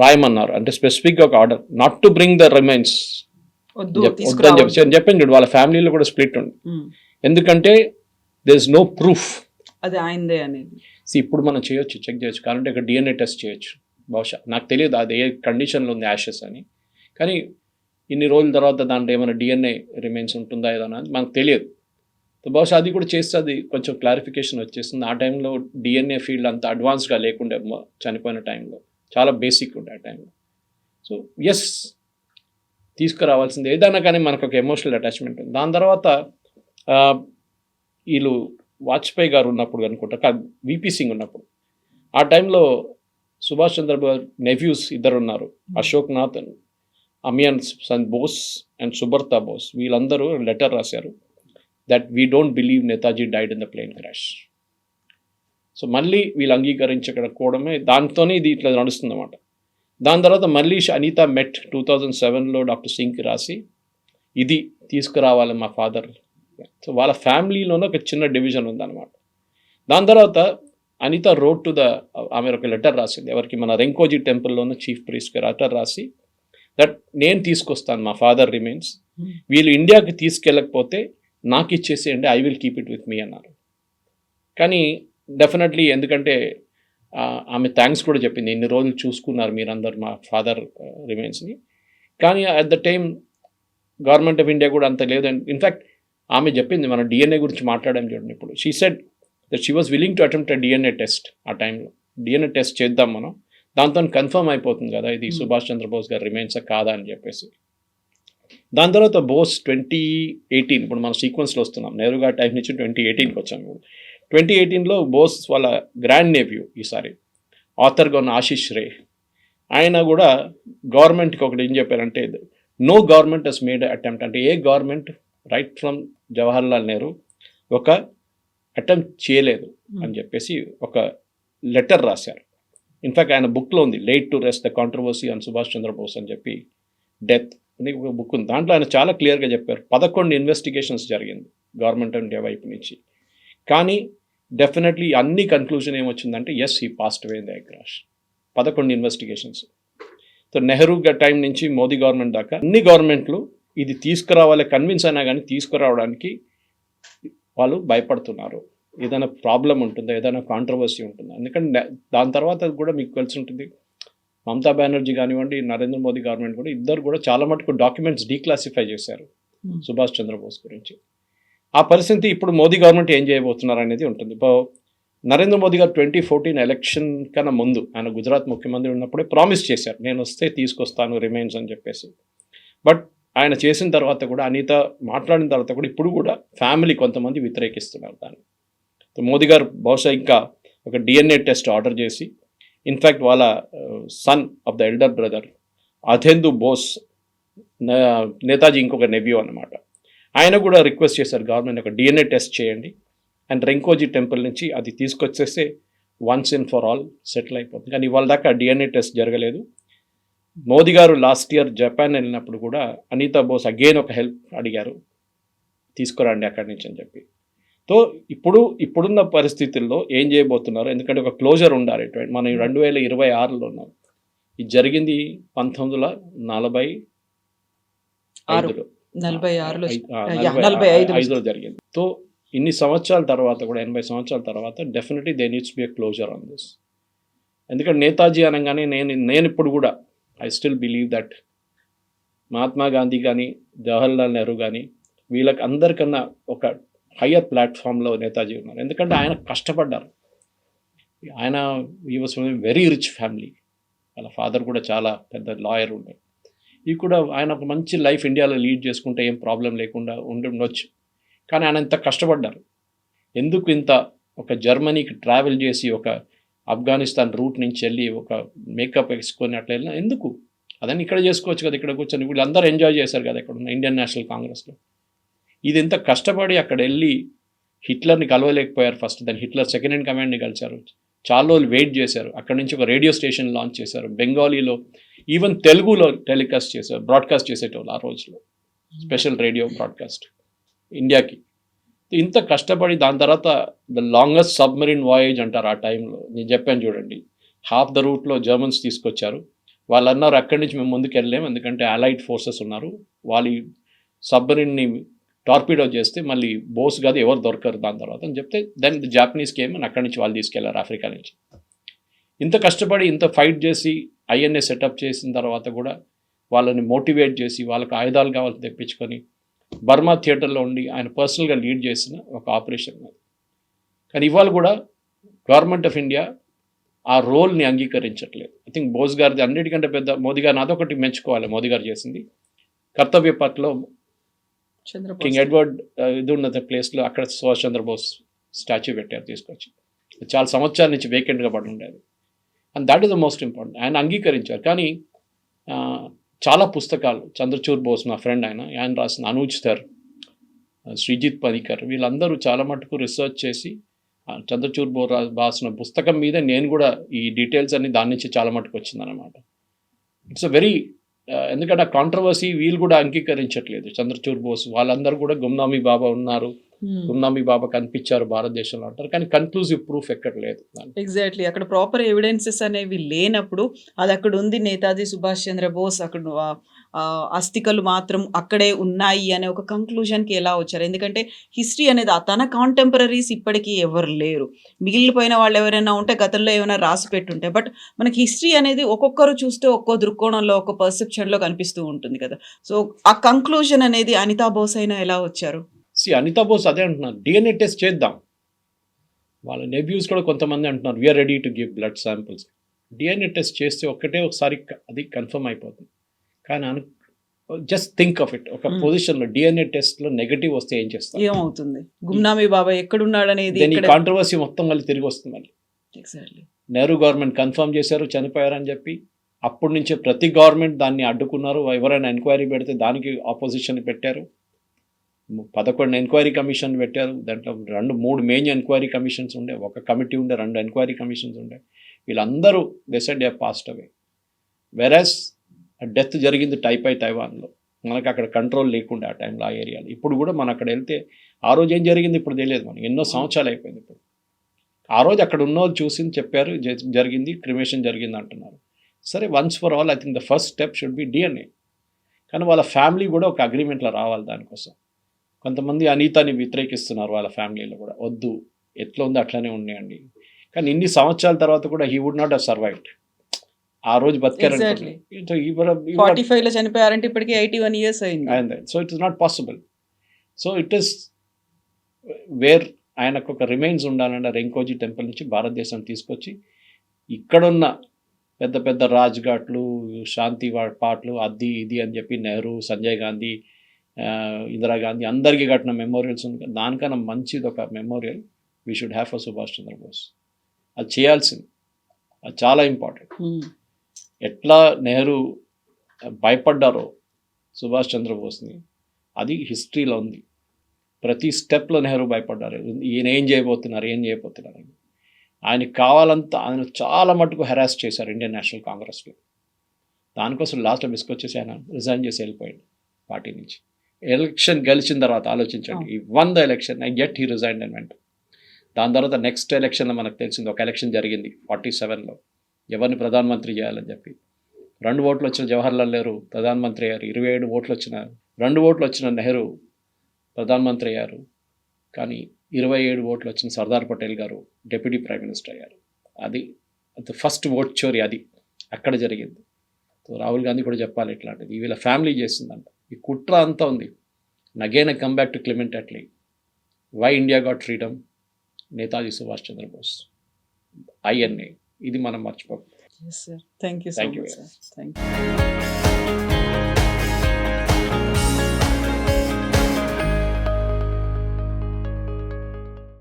రాయమన్నారు, అంటే స్పెసిఫిక్గా ఒక order not to bring the remains వద్దని చెప్పండి. చూడు వాళ్ళ ఫ్యామిలీలో కూడా స్ప్లిట్ ఉంది, ఎందుకంటే దేర్ ఇస్ నో ప్రూఫ్ అది ఆయనదే అనేది. ఇప్పుడు మనం చేయొచ్చు, చెక్ చేయొచ్చు, కావాలంటే ఇక్కడ డిఎన్ఏ టెస్ట్ చేయొచ్చు. బహుశా నాకు తెలియదు అది ఏ కండిషన్లో ఉంది యాషెస్ అని, కానీ ఇన్ని రోజుల తర్వాత దాంట్లో ఏమైనా డిఎన్ఏ రిమైన్స్ ఉంటుందా ఏదన్నా అని మనకు తెలియదు. బహుశా అది కూడా చేస్తే అది కొంచెం క్లారిఫికేషన్ వచ్చేస్తుంది. ఆ టైంలో డిఎన్ఏ ఫీల్డ్ అంత అడ్వాన్స్గా లేకుండే, చనిపోయిన టైంలో చాలా బేసిక్ ఉండే ఆ టైంలో. సో ఎస్ తీసుకురావాల్సింది ఏదైనా, కానీ మనకు ఒక ఎమోషనల్ అటాచ్మెంట్ ఉంది. దాని తర్వాత వీళ్ళు వాజ్పేయి గారు ఉన్నప్పుడు అనుకుంటా, విపి సింగ్ ఉన్నప్పుడు, ఆ టైంలో సుభాష్ చంద్రబోస్ నెఫ్యూస్ ఇద్దరు ఉన్నారు, అశోక్ నాథ్ అండ్ అమియాన్ బోస్ అండ్ సుబర్తా బోస్. వీళ్ళందరూ లెటర్ రాశారు that we don't believe Netaji died in the plane crash. So మళ్ళీ వీళ్ళు అంగీకరించకపోవడమే దాంతోనే ఇది ఇట్లా నడుస్తుంది అన్నమాట. దాని తర్వాత మళ్ళీ అనితా మెట్ 2007లో డాక్టర్ సింగ్కి రాసి ఇది తీసుకురావాలి మా ఫాదర్. సో వాళ్ళ ఫ్యామిలీలోనే ఒక చిన్న డివిజన్ ఉందన్నమాట. దాని తర్వాత అనిత రోడ్ టు ద, ఆమె ఒక లెటర్ రాసింది ఎవరికి, మన రెంకోజీ టెంపుల్లోనే చీఫ్ ప్రీస్ట్కి లెటర్ రాసి దట్ నేను తీసుకొస్తాను మా ఫాదర్ రిమైన్స్, వీళ్ళు ఇండియాకి తీసుకెళ్ళకపోతే నాకు ఇచ్చేసేయండి, I will keep it with me అన్నారు. కానీ డెఫినెట్లీ ఎందుకంటే ఆమె థ్యాంక్స్ కూడా చెప్పింది, ఇన్ని రోజులు చూసుకున్నారు మీరందరూ మా ఫాదర్ రిమైన్స్ని. కానీ at the time government of India కూడా అంత లేదు. ఇన్ఫ్యాక్ట్ ఆమె చెప్పింది, మనం డిఎన్ఏ గురించి మాట్లాడాం చూడండి ఇప్పుడు, she said that she was willing to attempt a DNA test. ఆ టైంలో డిఎన్ఏ టెస్ట్ చేద్దాం మనం, దాంతో కన్ఫర్మ్ అయిపోతుంది కదా ఇది సుభాష్ చంద్రబోస్ గారు రిమైన్సా కాదా అని చెప్పేసి. దాని తర్వాత బోస్ 2018, ఇప్పుడు మనం సీక్వెన్స్లో వస్తున్నాం, నెహ్రూ గారి టైం నుంచి 2018కి వచ్చాము. 2018లో బోస్ వాళ్ళ గ్రాండ్ నేవ్యూ, ఈసారి ఆథర్గా ఉన్న ఆశిష్ రే, ఆయన కూడా గవర్నమెంట్కి ఒకటి ఏం చెప్పారంటే, no government has made attempt, అంటే ఏ government right from Jawaharlal Nehru ఒక అటెంప్ట్ చేయలేదు అని చెప్పేసి ఒక లెటర్ రాశారు. ఇన్ఫ్యాక్ట్ ఆయన బుక్లో ఉంది, lay to rest the controversy on Subhash Chandrabose అని చెప్పి, డెత్ అని ఒక బుక్ ఉంది. దాంట్లో ఆయన చాలా క్లియర్గా చెప్పారు 11 ఇన్వెస్టిగేషన్స్ జరిగింది గవర్నమెంట్ ఆఫ్ ఇండియా వైపు నుంచి. కానీ డెఫినెట్లీ అన్ని కన్క్లూజన్ ఏమొచ్చిందంటే yes he passed away in the crash. 11 investigations. So Nehru time నుంచి మోదీ గవర్నమెంట్ దాకా అన్ని గవర్నమెంట్లు ఇది తీసుకురావాలి కన్విన్స్ అయినా కానీ తీసుకురావడానికి వాళ్ళు భయపడుతున్నారు. ఏదైనా ప్రాబ్లం ఉంటుందా, ఏదైనా కాంట్రవర్సీ ఉంటుందా, ఎందుకంటే దాని తర్వాత కూడా మీకు తెలిసి ఉంటుంది, మమతా బెనర్జీ కానివ్వండి, నరేంద్ర మోదీ గవర్నమెంట్ కూడా ఇద్దరు కూడా చాలా మటుకు డాక్యుమెంట్స్ డీక్లాసిఫై చేశారు సుభాష్ చంద్రబోస్ గురించి. ఆ పరిస్థితి ఇప్పుడు మోదీ గవర్నమెంట్ ఏం చేయబోతున్నారు అనేది ఉంటుంది. ఇప్పుడు నరేంద్ర మోదీ గారు 2014 ఎలక్షన్ కన్నా ముందు ఆయన గుజరాత్ ముఖ్యమంత్రి ఉన్నప్పుడే ప్రామిస్ చేశారు, నేను వస్తే తీసుకొస్తాను రిమైన్స్ అని చెప్పేసి. బట్ ఆయన చేసిన తర్వాత కూడా, అనిత మాట్లాడిన తర్వాత కూడా ఇప్పుడు కూడా ఫ్యామిలీ కొంతమంది వ్యతిరేకిస్తున్నారు దాన్ని. మోదీ గారు బహుశా ఇంకా ఒక డిఎన్ఏ టెస్ట్ ఆర్డర్ చేసి, ఇన్ఫ్యాక్ట్ వాళ్ళ son of the elder brother Ardhendu Bose, Netaji ఇంకొక నెవ్యూ అనమాట, ఆయన కూడా రిక్వెస్ట్ చేశారు గవర్నమెంట్ ఒక డిఎన్ఏ టెస్ట్ చేయండి అండ్ రెంకోజీ టెంపుల్ నుంచి అది తీసుకొచ్చేస్తే once and for all settle అయిపోతుంది. కానీ ఇవాళ దాకా డిఎన్ఏ టెస్ట్ జరగలేదు. మోదీ గారు లాస్ట్ ఇయర్ జపాన్ వెళ్ళినప్పుడు కూడా అనితా బోస్ అగైన్ ఒక హెల్ప్ అడిగారు, తీసుకురండి అక్కడి నుంచి అని చెప్పి. సో ఇప్పుడున్న పరిస్థితుల్లో ఏం చేయబోతున్నారు, ఎందుకంటే ఒక క్లోజర్ ఉండాలి. మనం 2026లో ఉన్నాం, ఇది జరిగింది 1945లో జరిగింది. సో ఇన్ని సంవత్సరాల తర్వాత కూడా, 80 సంవత్సరాల తర్వాత definitely they needs be a closure on this. ఎందుకంటే నేతాజీ అనగానే నేను ఇప్పుడు కూడా I still believe that Mahatma Gandhi కానీ, జవహర్లాల్ నెహ్రూ కానీ, వీళ్ళకి అందరికన్నా ఒక హయ్యర్ ప్లాట్ఫామ్లో నేతాజీ ఉన్నారు. ఎందుకంటే ఆయన కష్టపడ్డారు. ఆయన ఈ వాజ్ వెరీ రిచ్ ఫ్యామిలీ, వాళ్ళ ఫాదర్ కూడా చాలా పెద్ద లాయర్ ఉండే. ఇది కూడా ఆయన ఒక మంచి లైఫ్ ఇండియాలో లీడ్ చేసుకుంటే ఏం ప్రాబ్లం లేకుండా ఉండొచ్చు. కానీ ఆయన ఇంత కష్టపడ్డారు. ఎందుకు ఇంత ఒక జర్మనీకి ట్రావెల్ చేసి ఒక ఆఫ్ఘనిస్తాన్ రూట్ నుంచి వెళ్ళి ఒక మేకప్ వేసుకొని అట్లా వెళ్ళినా ఎందుకు? అదని ఇక్కడ చేసుకోవచ్చు కదా, ఇక్కడ కూర్చొని వీళ్ళందరూ ఎంజాయ్ చేశారు కదా ఇక్కడ ఉన్న ఇండియన్ నేషనల్ కాంగ్రెస్లో. ఇది ఎంత కష్టపడి అక్కడ వెళ్ళి హిట్లర్ని కలవలేకపోయారు ఫస్ట్, దాన్ని హిట్లర్ సెకండ్ ఇన్ కమాండ్ని కలిశారు, చాలా రోజులు వెయిట్ చేశారు. అక్కడ నుంచి ఒక రేడియో స్టేషన్ లాంచ్ చేశారు, బెంగాలీలో ఈవెన్ తెలుగులో టెలికాస్ట్ చేశారు, బ్రాడ్కాస్ట్ చేసేటోళ్ళు ఆ రోజులో, స్పెషల్ రేడియో బ్రాడ్కాస్ట్ ఇండియాకి. ఇంత కష్టపడి దాని తర్వాత ద లాంగెస్ట్ సబ్మరీన్ వాయేజ్ అంటారు ఆ టైంలో. నేను చెప్పాను చూడండి, హాఫ్ ద రూట్లో జర్మన్స్ తీసుకొచ్చారు. వాళ్ళు అన్నారు అక్కడి నుంచి మేము ముందుకు వెళ్ళలేము, ఎందుకంటే అలైడ్ ఫోర్సెస్ ఉన్నారు, వాళ్ళు సబ్మరీన్ని టార్పిడో చేస్తే మళ్ళీ బోస్ కాదు ఎవరు దొరకరు దాని తర్వాత అని చెప్తే దెన్ ది జాపనీస్ కేమ్ అని అక్కడి నుంచి వాళ్ళు తీసుకెళ్లారు ఆఫ్రికా నుంచి. ఇంత కష్టపడి ఇంత ఫైట్ చేసి ఐఎన్ఏ సెటప్ చేసిన తర్వాత కూడా వాళ్ళని మోటివేట్ చేసి వాళ్ళకి ఆయుధాలు కావాలి తెప్పించుకొని బర్మా థియేటర్లో ఉండి ఆయన పర్సనల్గా లీడ్ చేసిన ఒక ఆపరేషన్ అది. కానీ ఇవాళ కూడా గవర్నమెంట్ ఆఫ్ ఇండియా ఆ రోల్ని అంగీకరించట్లేదు. ఐ థింక్ బోస్ గారిది అన్నిటికంటే పెద్ద, మోదీ గారిని అదొకటి మెచ్చుకోవాలి, మోదీ గారు చేసింది. కర్తవ్య పథ్లో కింగ్ ఎడ్వర్డ్ ఇది ఉన్న ప్లేస్లో అక్కడ సుభాష్ చంద్రబోస్ స్టాచ్యూ పెట్టారు తీసుకొచ్చి. చాలా సంవత్సరాల నుంచి వేకెంట్గా పడి ఉండేది. And that is the most important. ఆయన అంగీకరించారు. కానీ చాలా పుస్తకాలు, చంద్రచూడ్ బోస్ నా ఫ్రెండ్, ఆయన రాసిన అనూజ్ థర్, శ్రీజిత్ పనికర్, వీళ్ళందరూ చాలా మటుకు రీసెర్చ్ చేసి చంద్రచూడ్ బోస్ రాసిన పుస్తకం మీద నేను కూడా ఈ డీటెయిల్స్ అన్ని దాని నుంచి చాలా మటుకు వచ్చిందనమాట. ఇట్స్ అ వెరీ, ఎందుకంటే ఆ కాంట్రవర్సీ వీళ్ళు కూడా అంగీకరించట్లేదు. చంద్రచూడ్ బోస్ వాళ్ళందరూ కూడా గుమ్నామీ బాబా ఉన్నారు, గుమ్నామీ బాబా కనిపించారు భారతదేశంలో అంటారు, కానీ కన్క్లూజివ్ ప్రూఫ్ ఎక్కడ లేదు. ఎగ్జాక్ట్లీ, అక్కడ ప్రాపర్ ఎవిడెన్సెస్ అనేవి లేనప్పుడు అది అక్కడ ఉంది నేతాజీ సుభాష్ చంద్రబోస్ అక్కడ అస్థికలు మాత్రం అక్కడే ఉన్నాయి అనే ఒక కంక్లూజన్కి ఎలా వచ్చారు? ఎందుకంటే హిస్టరీ అనేది తన కాంటెంపరీస్ ఇప్పటికీ ఎవరు లేరు, మిగిలిపోయిన వాళ్ళు ఎవరైనా ఉంటే గతంలో ఏమైనా రాసి పెట్టుంటే, బట్ మనకి హిస్టరీ అనేది ఒక్కొక్కరు చూస్తే ఒక్కో దృక్కోణంలో ఒక్కో పర్సెప్షన్లో కనిపిస్తూ ఉంటుంది కదా. సో ఆ కంక్లూజన్ అనేది అనితా బోస్ అయినా ఎలా వచ్చారు? అనితా బోస్ అదే అంటున్నారు, డిఎన్ఏ టెస్ట్ చేద్దాం. వాళ్ళ నెవ్యూస్ కూడా కొంతమంది అంటున్నారు we are ready to give blood samples. DNA test చేస్తే ఒకసారి అది కన్ఫర్మ్ అయిపోతుంది. కానీ జస్ట్ థింక్ ఆఫ్ ఇట్, ఒక పొజిషన్లో డిఎన్ఏ టెస్ట్లో నెగటివ్ వస్తే ఏం చేస్తారు, ఏమవుతుంది? గుమ్నామీ బాబా ఎక్కడున్నాడు అనేది కాంట్రవర్సీ మొత్తం మళ్ళీ తిరిగి వస్తుంది. మళ్ళీ ఎగ్జాక్ట్లీ నెహ్రూ గవర్నమెంట్ కన్ఫర్మ్ చేశారు చనిపోయారని చెప్పి, అప్పటి నుంచే ప్రతి గవర్నమెంట్ దాన్ని అడ్డుకున్నారు. ఎవరైనా ఎంక్వైరీ పెడితే దానికి ఆపోజిషన్ పెట్టారు. 11 ఎంక్వైరీ కమిషన్ పెట్టారు. దాంట్లో 2-3 మెయిన్ ఎంక్వైరీ కమిషన్స్ ఉండే, ఒక కమిటీ ఉండే, 2 ఎంక్వైరీ కమిషన్స్ ఉండే. వీళ్ళందరూ డిసైడ్ పాస్ట్ అవే. వెరాస్ డెత్ జరిగింది తైవాన్లో, మనకు అక్కడ కంట్రోల్ లేకుండా ఆ టైంలో ఆ ఏరియాలో. ఇప్పుడు కూడా మనం అక్కడ వెళ్తే ఆ రోజు ఏం జరిగింది ఇప్పుడు తెలియదు మనకి, ఎన్నో సంవత్సరాలు అయిపోయింది. ఇప్పుడు ఆ రోజు అక్కడ ఉన్న వాళ్ళు చూసి చెప్పారు జరిగింది, క్రిమేషన్ జరిగింది అంటున్నారు. సరే, once for all I think the first step should be DNA. కానీ వాళ్ళ ఫ్యామిలీ కూడా ఒక అగ్రిమెంట్లో రావాలి దానికోసం. కొంతమంది అనితాని వ్యతిరేకిస్తున్నారు వాళ్ళ ఫ్యామిలీలో కూడా, వద్దు ఎట్లా ఉందో అట్లానే ఉన్నాయండి. కానీ ఇన్ని సంవత్సరాల తర్వాత కూడా he would not have survived. ఆ రోజు బతికారు, 45లో చనిపోయారంటే ఇప్పటికి 81 years అయింది. So it is not possible. So it is where ఆయనకు ఒక రిమైన్స్ ఉండాలంటే రెంకోజీ టెంపుల్ నుంచి భారతదేశం తీసుకొచ్చి ఇక్కడున్న పెద్ద పెద్ద రాజ్ఘాట్లు, శాంతి పాటలు, అది ఇది అని చెప్పి నెహ్రూ, సంజయ్ గాంధీ, ఇందిరాగాంధీ అందరికీ కట్టిన మెమోరియల్స్ ఉంది. దానికన్నా మంచిది ఒక memorial we should have for Subhash Chandrabose. అది చేయాల్సింది, అది చాలా ఇంపార్టెంట్. ఎట్లా నెహ్రూ భయపడ్డారో సుభాష్ చంద్రబోస్ని, అది హిస్టరీలో ఉంది. ప్రతి స్టెప్లో నెహ్రూ భయపడ్డారు, ఈయన ఏం చేయబోతున్నారు. ఆయనకి కావాలంతా ఆయన చాలా మటుకు హెరాస్ చేశారు ఇండియన్ నేషనల్ కాంగ్రెస్లో. దానికోసం లాస్ట్లో బిస్కొచ్చేసి ఆయన రిజైన్ చేసి వెళ్ళిపోయాడు పార్టీ నుంచి. ఎలక్షన్ గెలిచిన తర్వాత ఆలోచించండి, ఈ 100 election I get he resign and వెంట. దాని తర్వాత నెక్స్ట్ ఎలక్షన్లో మనకు తెలిసింది, ఒక ఎలక్షన్ జరిగింది 47లో, ఎవరిని ప్రధానమంత్రి చేయాలని చెప్పి. 2 ఓట్లు వచ్చిన జవహర్లాల్ నెహ్రూ ప్రధానమంత్రి అయ్యారు. 27 ఓట్లు వచ్చిన 2 ఓట్లు వచ్చిన నెహ్రూ ప్రధానమంత్రి అయ్యారు. కానీ 27 ఓట్లు వచ్చిన సర్దార్ పటేల్ గారు డిప్యూటీ ప్రైమ్ మినిస్టర్ అయ్యారు. అది ఫస్ట్ ఓట్ చోరీ అది అక్కడ జరిగింది. సో రాహుల్ గాంధీ కూడా చెప్పాలి ఇట్లాంటిది, వీళ్ళ ఫ్యామిలీ చేసిందంట. ఈ కుట్ర అంతా ఉంది. Again come back to Clement Attlee, why India got freedom, Netaji Subhash Chandrabose, INA. ఇది మనం మర్చిపోకూడదు. Yes, sir. Thank you so much, sir. Thank you.